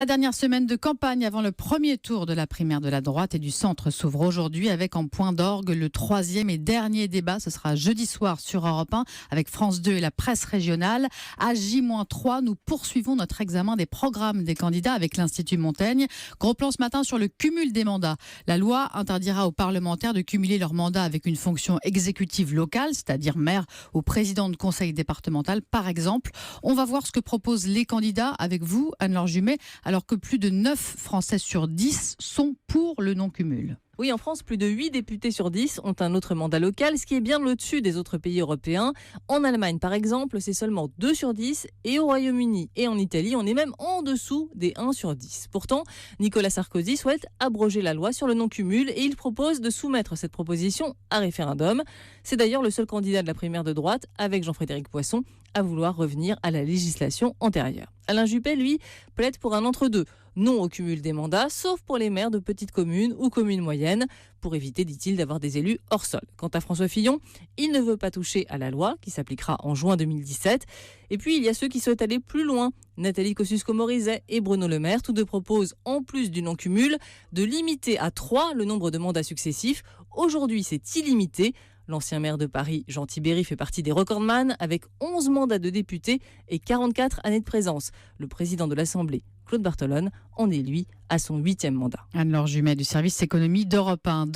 La dernière semaine de campagne avant le premier tour de la primaire de la droite et du centre s'ouvre aujourd'hui avec en point d'orgue le troisième et dernier débat. Ce sera jeudi soir sur Europe 1 avec France 2 et la presse régionale. À J-3, nous poursuivons notre examen des programmes des candidats avec l'Institut Montaigne. Gros plan ce matin sur le cumul des mandats. La loi interdira aux parlementaires de cumuler leur mandat avec une fonction exécutive locale, c'est-à-dire maire ou président de conseil départemental par exemple. On va voir ce que proposent les candidats avec vous, Anne-Laure Jumet, alors que plus de 9 Français sur 10 sont pour le non-cumul. Oui, en France, plus de 8 députés sur 10 ont un autre mandat local, ce qui est bien au-dessus des autres pays européens. En Allemagne, par exemple, c'est seulement 2 sur 10, et au Royaume-Uni et en Italie, on est même en dessous des 1 sur 10. Pourtant, Nicolas Sarkozy souhaite abroger la loi sur le non-cumul et il propose de soumettre cette proposition à référendum. C'est d'ailleurs le seul candidat de la primaire de droite, avec Jean-Frédéric Poisson, à vouloir revenir à la législation antérieure. Alain Juppé, lui, plaide pour un entre-deux. Non au cumul des mandats, sauf pour les maires de petites communes ou communes moyennes, pour éviter, dit-il, d'avoir des élus hors sol. Quant à François Fillon, il ne veut pas toucher à la loi, qui s'appliquera en juin 2017. Et puis, il y a ceux qui souhaitent aller plus loin. Nathalie Kosciusko-Morizet et Bruno Le Maire, tous deux proposent, en plus du non-cumul, de limiter à 3 le nombre de mandats successifs. Aujourd'hui, c'est illimité. L'ancien maire de Paris, Jean Tibéri, fait partie des recordman avec 11 mandats de député et 44 années de présence. Le président de l'Assemblée, Claude Barthelone, en est lui à son 8e mandat. Anne-Laure Jumet du service économie d'Europe 1.